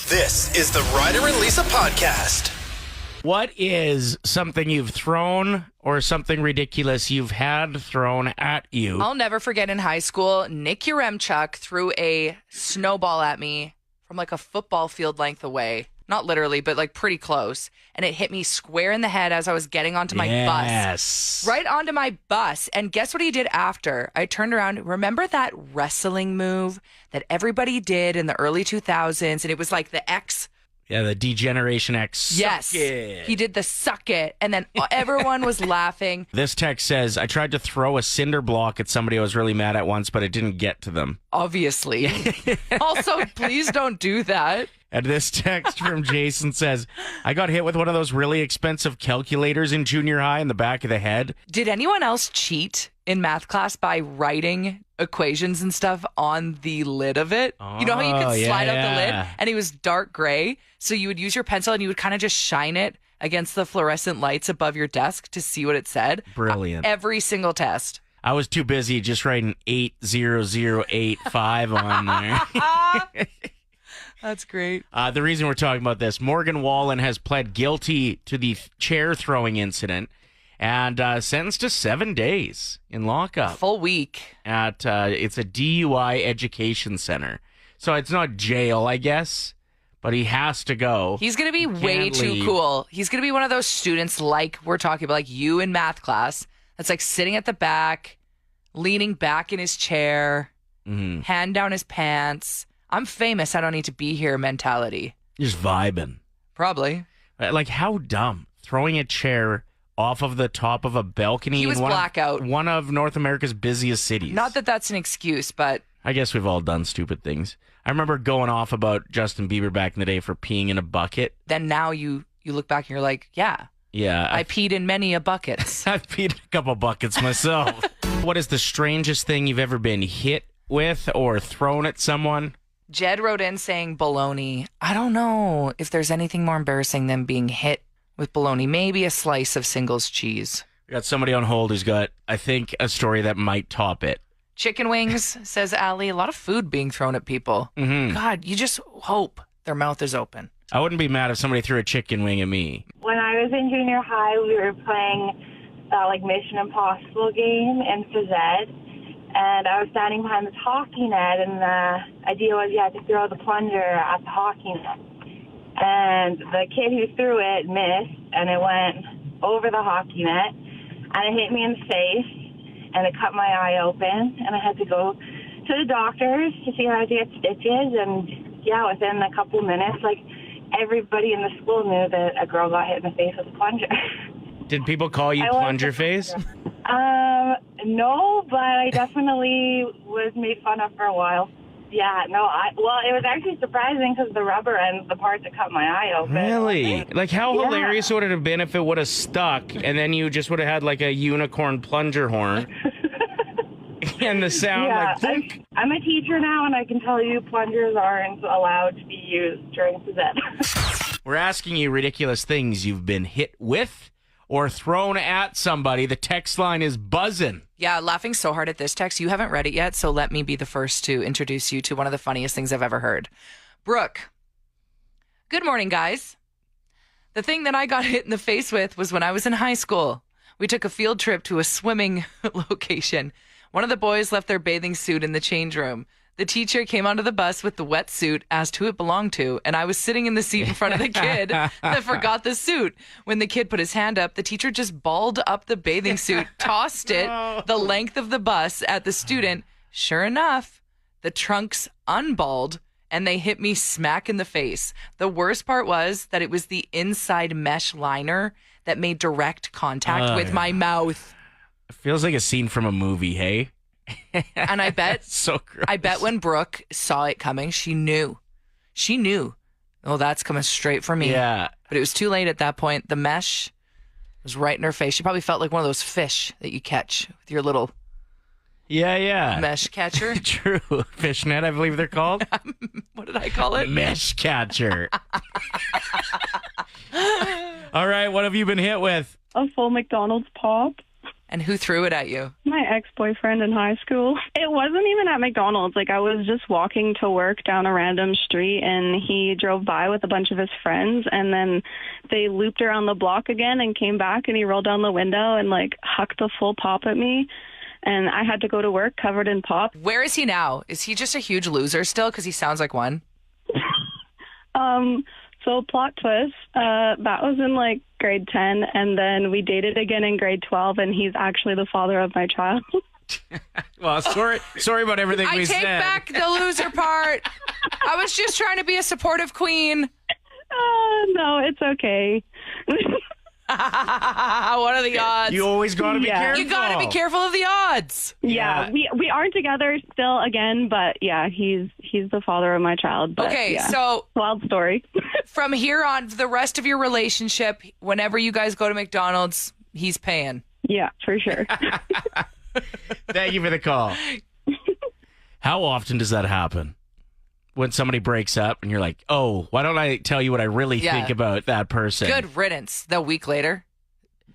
This is the Ryder and Lisa podcast. What is something you've thrown or something ridiculous you've had thrown at you? I'll never forget in high school, Nick Yaremchuk threw a snowball at me from like a football field length away. Not literally, but like pretty close. And it hit me square in the head as I was getting onto my bus. Right onto my bus. And guess what he did after? I turned around. Remember that wrestling move that everybody did in the early 2000s? And it was like the X. Yeah, the Degeneration X. Yes. Suck it. He did the suck it. And then everyone was laughing. This text says, I tried to throw a cinder block at somebody I was really mad at once, but it didn't get to them. Obviously. Also, please don't do that. And this text from Jason says, I got hit with one of those really expensive calculators in junior high in the back of the head. Did anyone else cheat in math class by writing equations and stuff on the lid of it? You know how you could slide out the lid and it was dark gray? So you would use your pencil and you would kind of just shine it against the fluorescent lights above your desk to see what it said. Brilliant. Every single test. I was too busy just writing 80085 on there. That's great. The reason we're talking about this, Morgan Wallen has pled guilty to the chair throwing incident and sentenced to 7 days in lockup. Full week. At it's a DUI education center. So it's not jail, I guess, but he has to go. He's going to be way too cool. He's going to be one of those students like we're talking about, like you in math class, that's like sitting at the back, leaning back in his chair, hand down his pants. I'm famous, I don't need to be here mentality. Just vibing. Probably. Like, how dumb. Throwing a chair off of the top of a balcony he was in blackout. One of North America's busiest cities. Not that that's an excuse, but... I guess we've all done stupid things. I remember going off about Justin Bieber back in the day for peeing in a bucket. Then now you look back and you're like, yeah. Yeah. I peed in many a buckets. I've peed in a couple buckets myself. What is the strangest thing you've ever been hit with or thrown at someone? Jed wrote in saying bologna. I don't know if there's anything more embarrassing than being hit with bologna. Maybe a slice of singles cheese. We got somebody on hold who's got, I think, a story that might top it. Chicken wings, says Allie. A lot of food being thrown at people. Mm-hmm. God, you just hope their mouth is open. I wouldn't be mad if somebody threw a chicken wing at me. When I was in junior high, we were playing that Mission Impossible game in phys ed. And I was standing behind this hockey net, and the idea was you had to throw the plunger at the hockey net. And the kid who threw it missed, and it went over the hockey net, and it hit me in the face, and it cut my eye open, and I had to go to the doctors to see how to get stitches. And, yeah, within a couple minutes, like, everybody in the school knew that a girl got hit in the face with a plunger. Did people call you plunger face? No, but I definitely was made fun of for a while. Yeah, no, it was actually surprising because the rubber ends the part that cut my eye open. Really? Like, how hilarious would it have been if it would have stuck and then you just would have had like a unicorn plunger horn? And the sound like... I'm a teacher now, and I can tell you plungers aren't allowed to be used during phys ed. We're asking you ridiculous things you've been hit with or thrown at somebody. The text line is buzzing. Yeah, laughing so hard at this text. You haven't read it yet, so let me be the first to introduce you to one of the funniest things I've ever heard. Brooke. Good morning, guys. The thing that I got hit in the face with was when I was in high school. We took a field trip to a swimming location. One of the boys left their bathing suit in the change room. The teacher came onto the bus with the wetsuit, asked who it belonged to, and I was sitting in the seat in front of the kid that forgot the suit. When the kid put his hand up, the teacher just balled up the bathing suit, tossed it the length of the bus at the student. Sure enough, the trunks unballed, and they hit me smack in the face. The worst part was that it was the inside mesh liner that made direct contact with my mouth. It feels like a scene from a movie, hey? And I bet so gross. I bet when Brooke saw it coming, she knew. Oh, that's coming straight for me. Yeah. But it was too late at that point. The mesh was right in her face. She probably felt like one of those fish that you catch with your little mesh catcher. True. Fishnet, I believe they're called. What did I call it? Mesh catcher. All right, what have you been hit with? A full McDonald's pop. And who threw it at you? My ex-boyfriend in high school. It wasn't even at McDonald's. Like, I was just walking to work down a random street, and he drove by with a bunch of his friends, and then they looped around the block again and came back, and he rolled down the window and, like, hucked a full pop at me. And I had to go to work covered in pop. Where is he now? Is he just a huge loser still? Because he sounds like one. So plot twist, that was in like grade 10, and then we dated again in grade 12, and he's actually the father of my child. Well, sorry about everything we said. I take back the loser part. I was just trying to be a supportive queen. No, it's okay. What are the odds? You always got to be careful. You got to be careful of the odds. Yeah, we aren't together still again, but yeah, he's the father of my child. But, Okay, yeah. so Wild story. from here on, the rest of your relationship, whenever you guys go to McDonald's, he's paying. Yeah, for sure. Thank you for the call. How often does that happen? When somebody breaks up and you're like, oh, why don't I tell you what I really think about that person? Good riddance. The week later,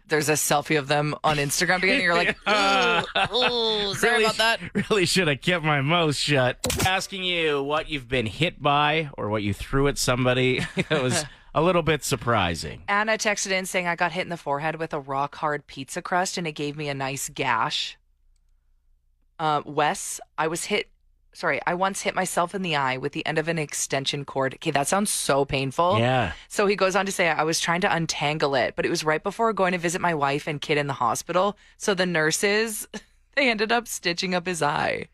there's a selfie of them on Instagram together. And you're like, sorry about that. Really should have kept my mouth shut. Asking you what you've been hit by or what you threw at somebody. That was a little bit surprising. Anna texted in saying, I got hit in the forehead with a rock hard pizza crust and it gave me a nice gash. Wes, I once hit myself in the eye with the end of an extension cord. Okay, that sounds so painful. Yeah. So he goes on to say, I was trying to untangle it, but it was right before going to visit my wife and kid in the hospital. So the nurses, they ended up stitching up his eye.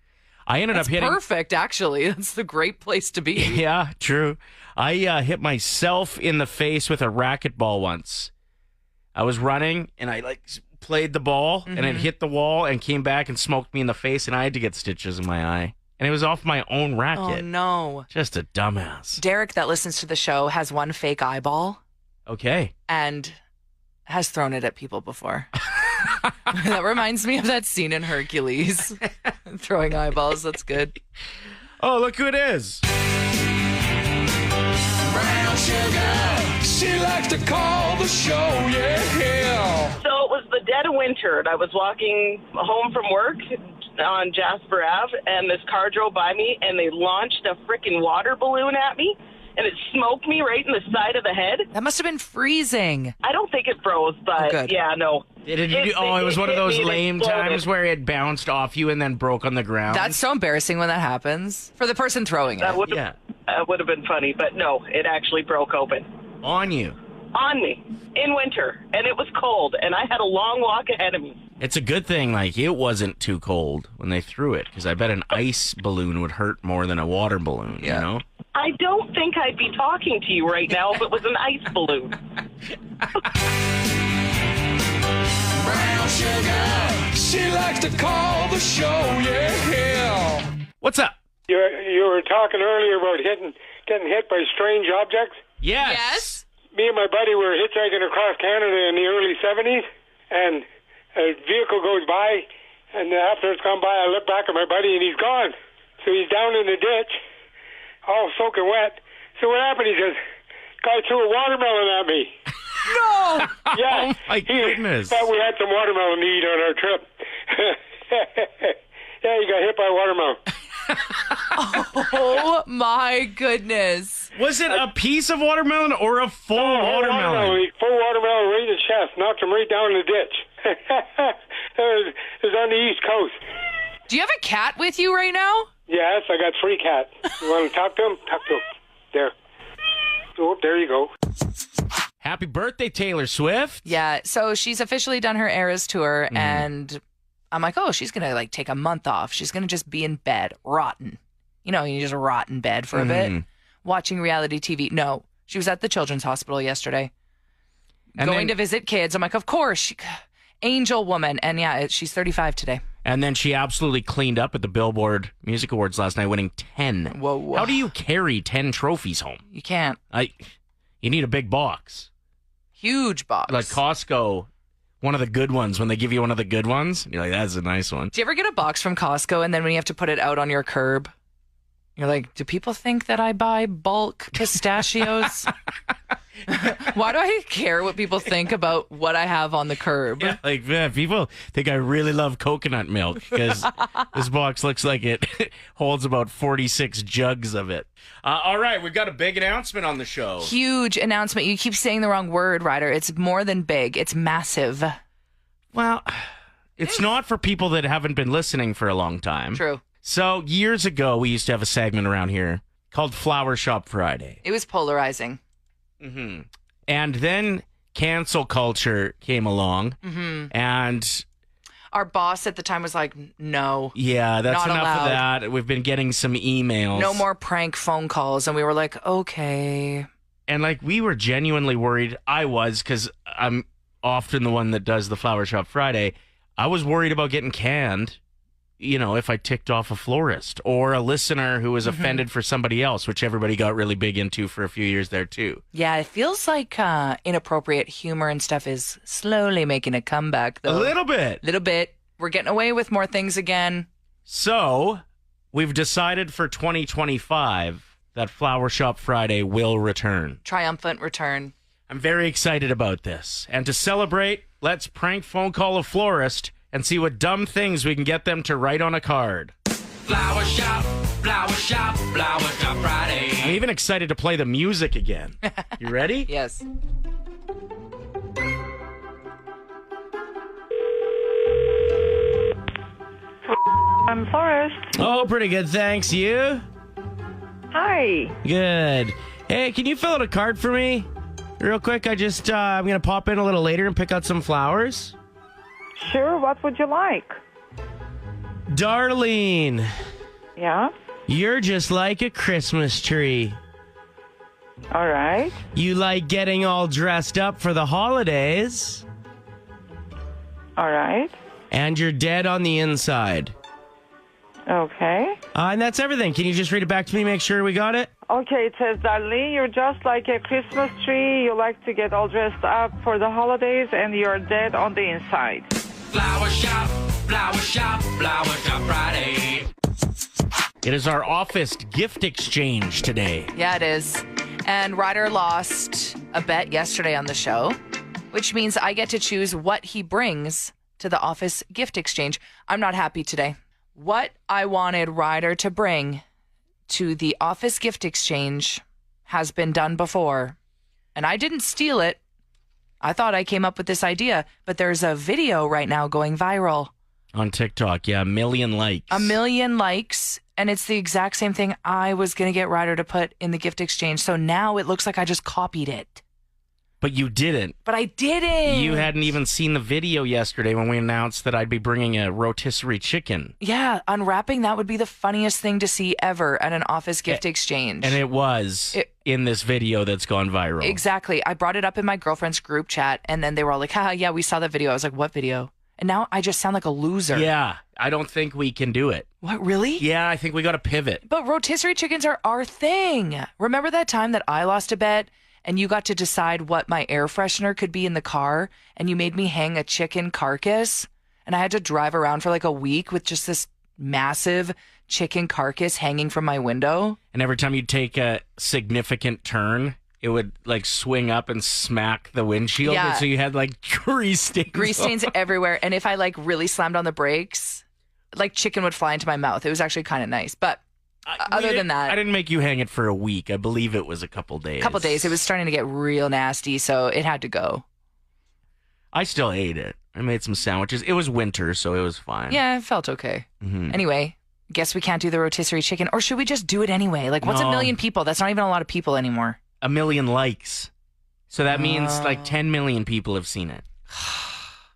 I ended up hitting. Perfect, actually. That's the great place to be. Yeah, true. I hit myself in the face with a racquetball once. I was running and I played the ball and it hit the wall and came back and smoked me in the face and I had to get stitches in my eye. And it was off my own racket. Oh, no. Just a dumbass. Derek, that listens to the show, has one fake eyeball Okay. and has thrown it at people before. That reminds me of that scene in Hercules. Throwing eyeballs. That's good. Oh, look who it is. Brown sugar, she likes to call the show, yeah. So it was the dead of winter, and I was walking home from work on Jasper Ave, and this car drove by me, and they launched a freaking water balloon at me, and it smoked me right in the side of the head. That must have been freezing. I don't think it froze, but good. yeah, no. It was one of those hit me, it lame exploded. times where it bounced off you and then broke on the ground. That's so embarrassing when that happens for the person throwing That it. would have been funny, but no, it actually broke open. on you. On me, in winter, and it was cold, and I had a long walk ahead of me. It's a good thing, it wasn't too cold when they threw it, because I bet an ice balloon would hurt more than a water balloon, you know? I don't think I'd be talking to you right now if it was an ice balloon. Brown sugar, she likes to call the show, yeah. What's up? You were talking earlier about getting hit by strange objects. Yes. Me and my buddy were hitchhiking across Canada in the early 70s, and a vehicle goes by, and after it's gone by, I look back at my buddy, and he's gone. So he's down in the ditch, all soaking wet. So what happened? He says, guy threw a watermelon at me. No! Yeah. Oh, my goodness. Thought we had some watermelon to eat on our trip. Yeah, he got hit by a watermelon. Oh, my goodness. Was it a piece of watermelon or a full watermelon? Full watermelon right in the chest. Knocked him right down in the ditch. It was on the East Coast. Do you have a cat with you right now? Yes, I got 3 cats. You want to talk to him? Talk to him. There. Oh, there you go. Happy birthday, Taylor Swift. Yeah, so she's officially done her Eras tour, and I'm like, oh, she's going to take a month off. She's going to just be in bed, rotten. You know, you just rot in bed for a bit, watching reality TV. No, she was at the Children's Hospital yesterday, going to visit kids. I'm like, of course, angel woman. And yeah, she's 35 today. And then she absolutely cleaned up at the Billboard Music Awards last night, winning 10. Whoa. How do you carry 10 trophies home? You can't. You need a big box. Huge box. Like Costco, one of the good ones, when they give you one of the good ones, you're like, that's a nice one. Do you ever get a box from Costco and then when you have to put it out on your curb, you're like, do people think that I buy bulk pistachios? Why do I care what people think about what I have on the curb? Yeah, like, man, people think I really love coconut milk because this box looks like it holds about 46 jugs of it. All right, we've got a big announcement on the show. Huge announcement. You keep saying the wrong word, Ryder. It's more than big. It's massive. Well, it's not for people that haven't been listening for a long time. True. So years ago, we used to have a segment around here called Flower Shop Friday. It was polarizing. Mm-hmm. And then cancel culture came along, and our boss at the time was like, no. Yeah, that's not enough allowed. of that. We've been getting some emails. No more prank phone calls. And we were like, okay. And like, we were genuinely worried. I was, because I'm often the one that does the Flower Shop Friday. I was worried about getting canned, if I ticked off a florist or a listener who was offended for somebody else, which everybody got really big into for a few years there too. Yeah, it feels like inappropriate humor and stuff is slowly making a comeback, though. A little bit. Little bit. We're getting away with more things again. So we've decided for 2025 that Flower Shop Friday will return. Triumphant return. I'm very excited about this. And to celebrate, let's prank phone call a florist and see what dumb things we can get them to write on a card. Flower shop, flower shop, flower shop Friday. I'm even excited to play the music again. You ready? Yes. I'm Forrest. Oh, pretty good, thanks. You? Hi. Good. Hey, can you fill out a card for me? Real quick, I'm going to pop in a little later and pick out some flowers. Sure, what would you like? Darlene, Yeah? you're just like a Christmas tree. All right. You like getting all dressed up for the holidays, All right. and you're dead on the inside. Okay. And that's everything. Can you just read it back to me, make sure we got it? Okay, it says, Darlene, you're just like a Christmas tree. You like to get all dressed up for the holidays, and you're dead on the inside. Flower shop, flower shop, flower shop Friday. It is our office gift exchange today. Yeah, it is. And Ryder lost a bet yesterday on the show, which means I get to choose what he brings to the office gift exchange. I'm not happy today. What I wanted Ryder to bring to the office gift exchange has been done before. And I didn't steal it. I thought I came up with this idea, but there's a video right now going viral. On TikTok, yeah, 1 million likes. 1 million likes, and it's the exact same thing I was going to get Ryder to put in the gift exchange. So now it looks like I just copied it. But you didn't. But I didn't. You hadn't even seen the video yesterday when we announced that I'd be bringing a rotisserie chicken. Yeah, unwrapping, that would be the funniest thing to see ever at an office gift exchange. And it was in this video that's gone viral. Exactly. I brought it up in my girlfriend's group chat, and then they were all like, haha, yeah, we saw that video. I was like, what video? And now I just sound like a loser. Yeah, I don't think we can do it. What, really? Yeah, I think we got to pivot. But rotisserie chickens are our thing. Remember that time that I lost a bet and you got to decide what my air freshener could be in the car, and you made me hang a chicken carcass, and I had to drive around for like a week with just this massive chicken carcass hanging from my window? And every time you'd take a significant turn, it would like swing up and smack the windshield. Yeah. And so you had like grease stains. Grease stains everywhere. And if I like really slammed on the brakes, like chicken would fly into my mouth. It was actually kind of nice. But other than that, I didn't make you hang it for a week. I believe it was a couple days. couple days, it was starting to get real nasty. So it had to go. I still ate it. I made some sandwiches. It was winter, so it was fine. Yeah, it felt okay. Mhm. Anyway, guess we can't do the rotisserie chicken. Or should we just do it anyway? Like, what's No. 1 million people? That's not even a lot of people anymore. 1 million likes. So that means like 10 million people have seen it.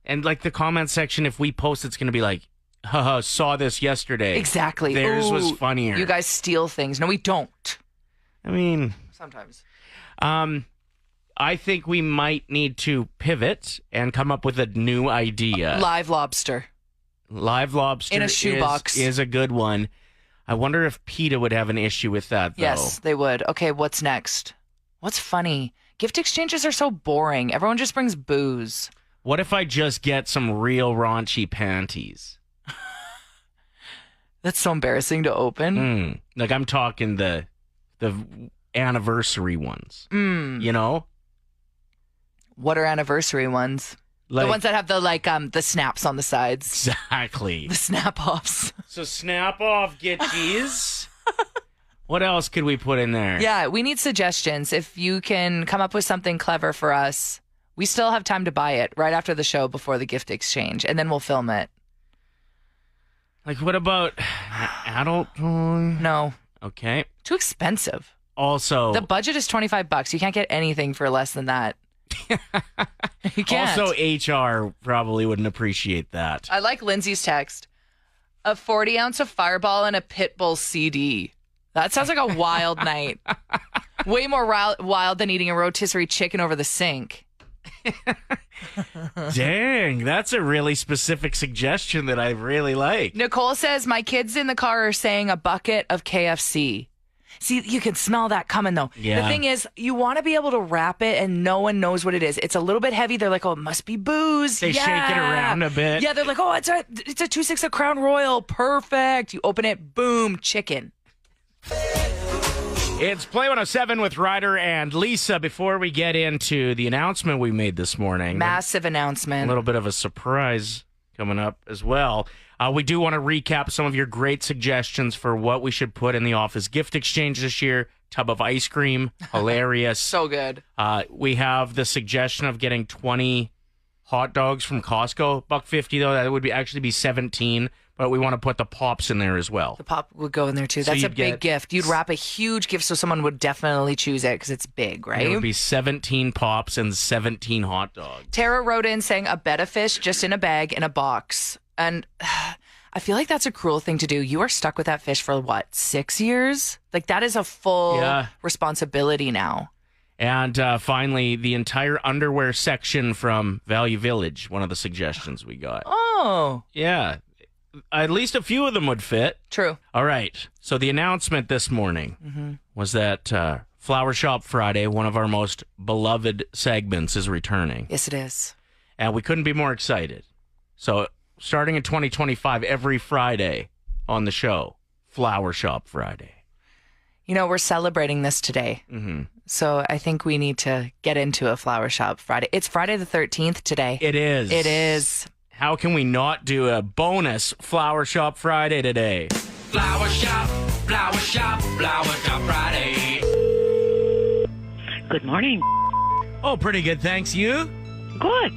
And like the comment section, if we post, it's going to be like, haha, saw this yesterday. Exactly. Theirs was Ooh, funnier. You guys steal things. No, we don't. I mean, Sometimes. I think we might need to pivot and come up with a new idea. Live lobster. Live lobster In a shoebox. is a good one. I wonder if PETA would have an issue with that, though. Yes, they would. Okay, what's next? What's funny? Gift exchanges are so boring. Everyone just brings booze. What if I just get some real raunchy panties? That's so embarrassing to open. Like I'm talking the anniversary ones. Mm. You know? What are anniversary ones? Like, The ones that have the snaps on the sides. exactly. The snap-offs. So snap off Gitchies. What else could we put in there? Yeah, we need suggestions. If you can come up with something clever for us, we still have time to buy it right after the show before the gift exchange, and then we'll film it. Like, what about adult toy? No. Okay. Too expensive. Also, The budget is $25. You can't get anything for less than that. You can't. also HR probably wouldn't appreciate that. I like Lindsay's text. A 40 ounce of Fireball and a Pitbull CD. That sounds like a wild night. Way more wild than eating a rotisserie chicken over the sink. Dang, that's a really specific suggestion that I really like. Nicole says, my kids in the car are saying a bucket of KFC. See, you can smell that coming, though. Yeah. The thing is, you want to be able to wrap it and no one knows what it is. It's a little bit heavy. They're like, oh, it must be booze. They shake it around a bit. Yeah, they're like, oh, it's a 2-6 of Crown Royal. Perfect. You open it, boom, chicken. It's Play 107 with Ryder and Lisa. Before we get into the announcement we made this morning, Massive a announcement. little bit of a surprise coming up as well. We do want to recap some of your great suggestions for what we should put in the office gift exchange this year. Tub of ice cream, hilarious. So good. We have the suggestion of getting 20 hot dogs from Costco. $1.50 though, that would actually be 17. But we want to put the pops in there as well. The pop would go in there too. So That's a you'd big get- gift. You'd wrap a huge gift so someone would definitely choose it because it's big, right? It would be 17 pops and 17 hot dogs. Tara wrote in saying a bed of fish just in a bag in a box. And I feel like that's a cruel thing to do. You are stuck with that fish for what, 6 years? Like that is a full Yeah. responsibility now. And finally, the entire underwear section from Value Village, one of the suggestions we got. Oh, Yeah, at least a few of them would fit. true. All right. So the announcement this morning was that Flower Shop Friday, one of our most beloved segments, is returning. Yes, it is. And we couldn't be more excited. So starting in 2025, every Friday on the show, Flower Shop Friday. You know, we're celebrating this today. Mm-hmm. So I think we need to get into a Flower Shop Friday. It's Friday the 13th today. It is. It is. How can we not do a bonus Flower Shop Friday today? Flower shop, flower shop, flower shop Friday. Good morning. Oh, pretty good, thanks. You? Good.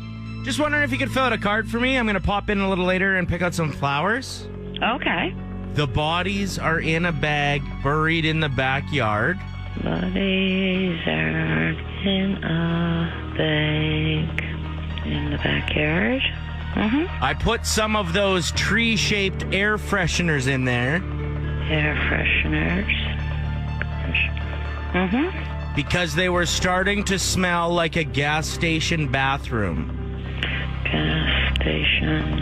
Just wondering if you could fill out a card for me. I'm going to pop in a little later and pick out some flowers. Okay. The bodies are in a bag buried in the backyard. Bodies are in a bag in the backyard. Mm-hmm. I put some of those tree-shaped air fresheners in there. Air fresheners. Mm-hmm. Because they were starting to smell like a gas station bathroom. Gas station.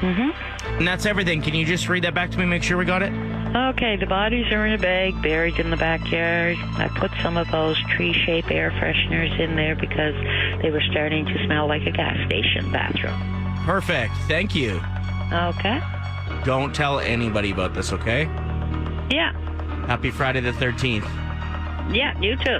Mm-hmm. And that's everything. Can you just read that back to me, make sure we got it? Okay, the bodies are in a bag buried in the backyard. I put some of those tree-shaped air fresheners in there because they were starting to smell like a gas station bathroom. Perfect. Thank you. Okay. Don't tell anybody about this, okay? Yeah. Happy Friday the 13th. Yeah, you too.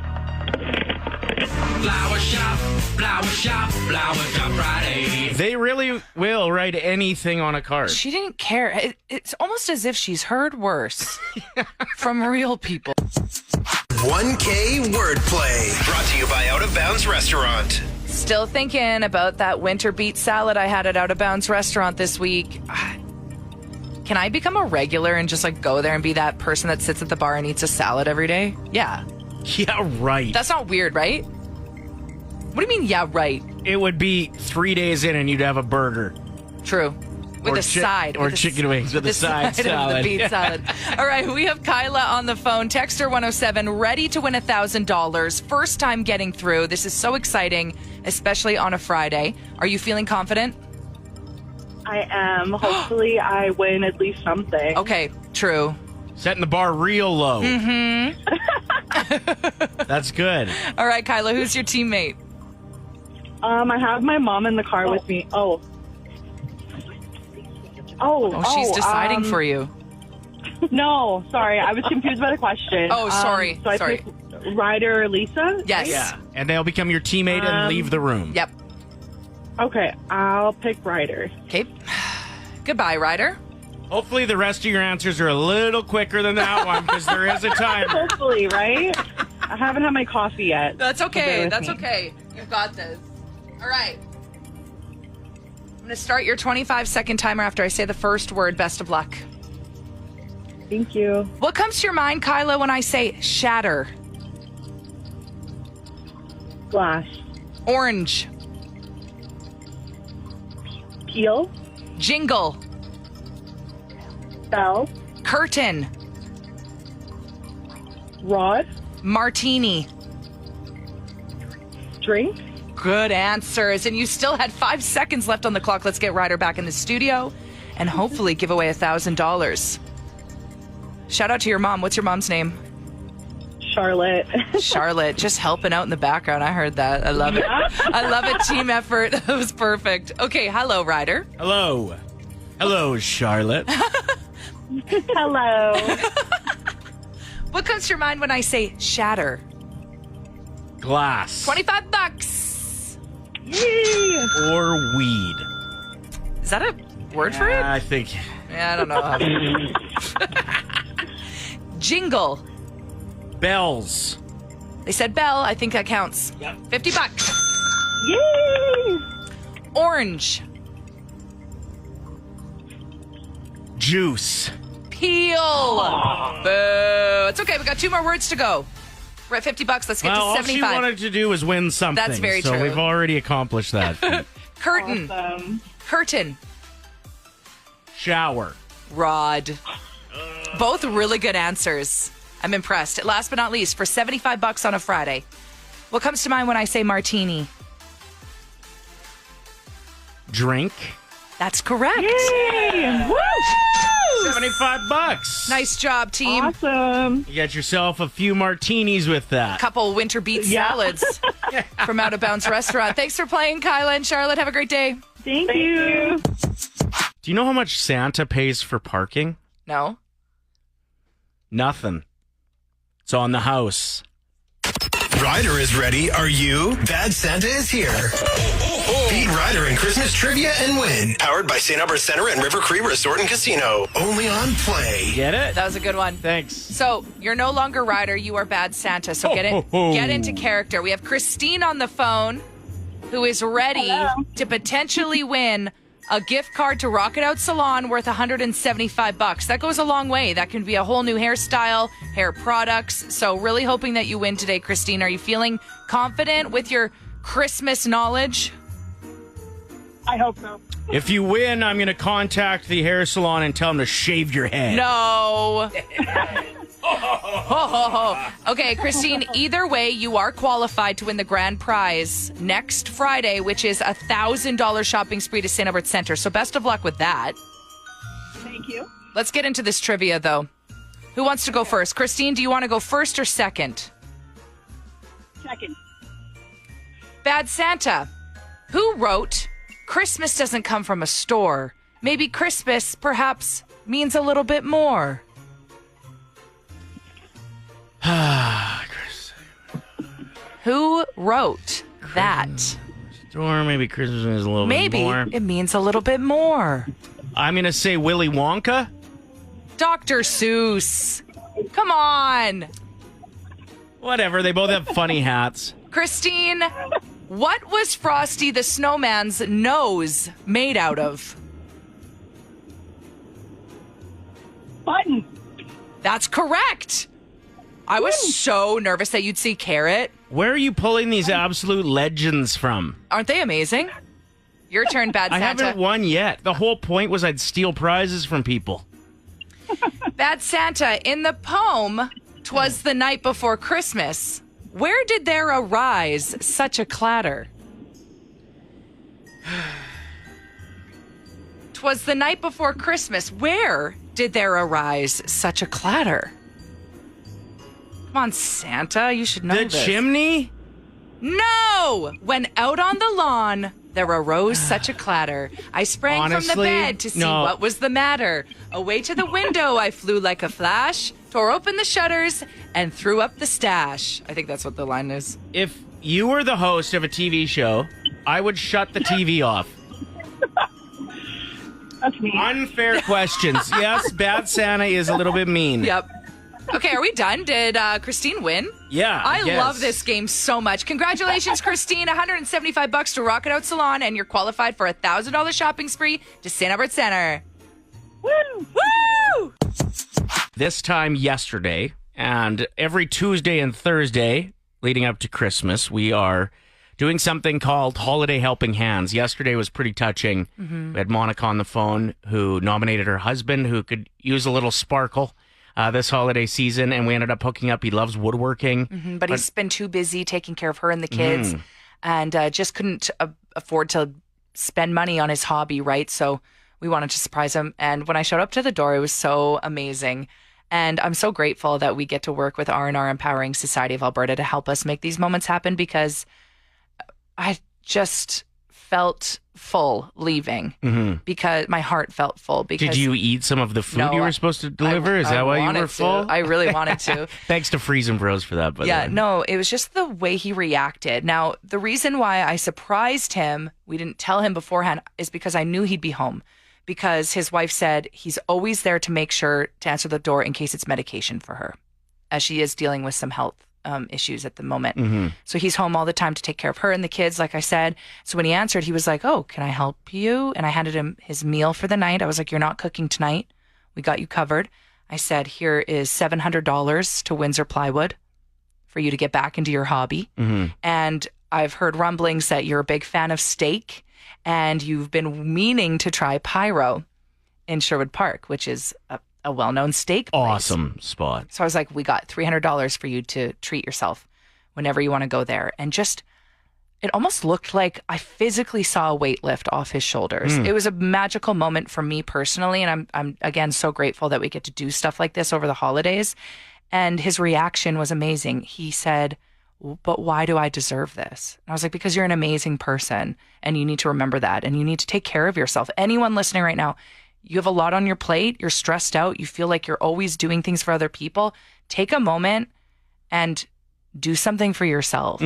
Flower shop, flower shop, flower shop Friday. They really will write anything on a card. She didn't care. It's almost as if she's heard worse from real people. 1K wordplay. Brought to you by Out of Bounds Restaurant. Still thinking about that winter beet salad I had at Out of Bounds Restaurant this week. Can I become a regular and just like go there and be that person that sits at the bar and eats a salad every day? Yeah. Yeah, right. That's not weird, right? What do you mean, yeah, right? It would be 3 days in and you'd have a burger. True. With Or a side. or with a chicken wings with a side of salad. the beet salad. All right, we have Kyla on the phone. Texter 107, ready to win $1,000. First time getting through. This is so exciting, especially on a Friday. Are you feeling confident? I am. Hopefully, I win at least something. Okay, true. Setting the bar real low. Mm-hmm. That's good. All right, Kyla, who's your teammate? I have my mom in the car with me. Oh, she's deciding for you. No, sorry. I was confused by the question. Oh, sorry. So I sorry. picked Ryder or Lisa? Yes. Yeah. And they'll become your teammate and leave the room. Yep. Okay, I'll pick Ryder. Okay. Goodbye, Ryder. Hopefully the rest of your answers are a little quicker than that one because there is a timer. Hopefully, right? I haven't had my coffee yet. That's Bear okay. with That's me. okay. You've got this. All right. I'm going to start your 25-second timer after I say the first word. Best of luck. Thank you. What comes to your mind, Kyla, when I say shatter? Glass. Orange. Peel. Jingle. Bell. Curtain. Rod. Martini. Drink. Good answers. And you still had 5 seconds left on the clock. Let's get Ryder back in the studio and hopefully give away $1,000. Shout out to your mom. What's your mom's name? Charlotte. Charlotte, just helping out in the background. I heard that. I love it. I love it. Team effort. That was perfect. Okay, hello, Ryder. Hello. Hello, Charlotte. Hello. What comes to your mind when I say shatter? Glass. $25. Yay! Or weed. Is that a word for it? I think. Yeah, I don't know. Jingle. Bells. They said bell. I think that counts. Yep. $50. Yay! Orange. Juice. Peel. Boo. It's okay. We got 2 more words to go. We're at $50. Let's get Well, to all 75. she wanted to do was win something. That's very so true. we've already accomplished that. Curtain. Awesome. Curtain. Shower. Rod. Both really good answers. I'm impressed. Last but not least, for $75 on a Friday, what comes to mind when I say martini? Drink. That's correct. Yay! Woo! $75. Nice job, team. Awesome. You get yourself a few martinis with that. Couple winter beet Yeah. salads from Out of Bounds Restaurant. Thanks for playing, Kyla and Charlotte. Have a great day. Thank you. Do you know how much Santa pays for parking? No? Nothing. It's on the house. Ryder is ready. Are you? Bad Santa is here. Beat Ryder in Christmas trivia and win. Powered by St. Albert Center and River Cree Resort and Casino. Only on Play. Get it? That was a good one. Thanks. So you're no longer Ryder, you are Bad Santa. So get into character. We have Christine on the phone, who is ready to potentially win a gift card to Rock It Out Salon worth $175. That goes a long way. That can be a whole new hairstyle, hair products. So really hoping that you win today, Christine. Are you feeling confident with your Christmas knowledge? I hope so. If you win, I'm going to contact the hair salon and tell them to shave your head. No. Okay, Christine, either way, you are qualified to win the grand prize next Friday, which is a $1,000 shopping spree to St. Albert Center. So best of luck with that. Thank you. Let's get into this trivia, though. Who wants to go first? Christine, do you want to go first or second? Second. Bad Santa. Who wrote, "Christmas doesn't come from a store. Maybe Christmas, perhaps, means a little bit more"? Who wrote that? Or maybe Christmas is a little Maybe bit more. it means a little bit more. I'm going to say Willy Wonka. Dr. Seuss. Come on. Whatever. They both have funny hats. Christine, what was Frosty the Snowman's nose made out of? Button. That's correct. I was so nervous that you'd see carrot. Where are you pulling these absolute legends from? Aren't they amazing? Your turn, Bad I Santa. haven't won yet. The whole point was I'd steal prizes from people. Bad Santa, in the poem, "'Twas the Night Before Christmas," where did there arise such a clatter? "'Twas the night before Christmas. Where did there arise such a clatter?" Come on, Santa, you should know The this. chimney? No! When out on the lawn, there arose such a clatter. I sprang from the Honestly, bed to see no. what was the matter. Away to the window I flew like a flash. tore open the shutters, and threw up the stash. I think that's what the line is. If you were the host of a TV show, I would shut the TV off. That's me. Unfair questions. Yes, Bad Santa is a little bit mean. Yep. Okay, are we done? Did Christine win? Yeah, I guess. love this game so much. Congratulations, Christine. $175 to Rock It Out Salon, and you're qualified for a $1,000 shopping spree to St. Albert Center. Woo! Woo! This time yesterday, and every Tuesday and Thursday leading up to Christmas, we are doing something called Holiday Helping Hands. Yesterday was pretty touching. Mm-hmm. We had Monica on the phone who nominated her husband who could use a little sparkle this holiday season, and we ended up hooking up. He loves woodworking. But he's been too busy taking care of her and the kids and just couldn't afford to spend money on his hobby, right? So we wanted to surprise him. And when I showed up to the door, it was so amazing. And I'm so grateful that we get to work with R&R Empowering Society of Alberta to help us make these moments happen, because I just felt full leaving because my heart felt full. Because Did you eat some of the food No, you were supposed to deliver? Is I that why you wanted were full? to. I really wanted to. Thanks to Freezing Bros for that, by the Yeah, way. no, it was just the way he reacted. Now, the reason why I surprised him, we didn't tell him beforehand, is because I knew he'd be home. Because his wife said he's always there to make sure to answer the door in case it's medication for her, as she is dealing with some health issues at the moment. So he's home all the time to take care of her and the kids, like I said. So when he answered, he was like, "Oh, can I help you?" And I handed him his meal for the night. I was like, "You're not cooking tonight. We got you covered." I said, "Here is $700 to Windsor Plywood for you to get back into your hobby. And I've heard rumblings that you're a big fan of steak, and you've been meaning to try Pyro in Sherwood Park, which is a well-known steak place." Awesome spot. So I was like, "We got $300 for you to treat yourself whenever you want to go there." And just, it almost looked like I physically saw a weight lift off his shoulders. It was a magical moment for me personally. And I'm again, so grateful that we get to do stuff like this over the holidays. And his reaction was amazing. He said, "But why do I deserve this?" And I was like, "Because you're an amazing person, and you need to remember that, and you need to take care of yourself." Anyone listening right now, you have a lot on your plate, you're stressed out, you feel like you're always doing things for other people. Take a moment and do something for yourself.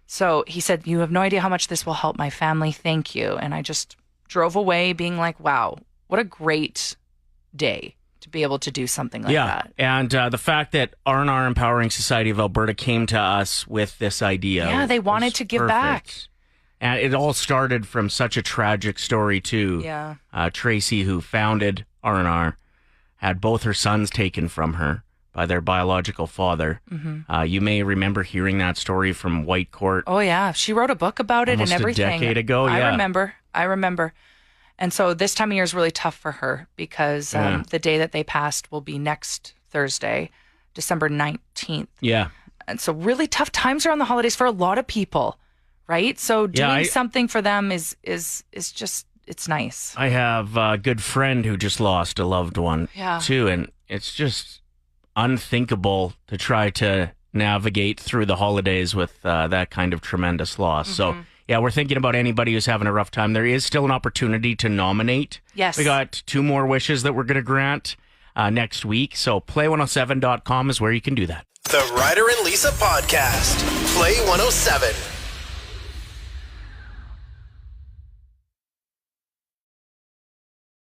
So he said, "You have no idea how much this will help my family. Thank you." And I just drove away being like, wow, what a great day to be able to do something like that. And the fact that R&R Empowering Society of Alberta came to us with this idea. Yeah, they wanted was to give perfect. back. And it all started from such a tragic story, too. Yeah. Tracy, who founded R&R, had both her sons taken from her by their biological father. You may remember hearing that story from White Court. Oh, yeah. She wrote a book about it Almost and everything. a decade ago, I yeah. remember. And so this time of year is really tough for her because the day that they passed will be next Thursday, December 19th. Yeah. And so really tough times around the holidays for a lot of people, right? So doing something for them is just, it's nice. I have a good friend who just lost a loved one, too, and it's just unthinkable to try to navigate through the holidays with that kind of tremendous loss. So, yeah, we're thinking about anybody who's having a rough time. There is still an opportunity to nominate. Yes. We got 2 more wishes that we're going to grant next week. So play107.com is where you can do that. The Ryder and Lisa Podcast. Play 107.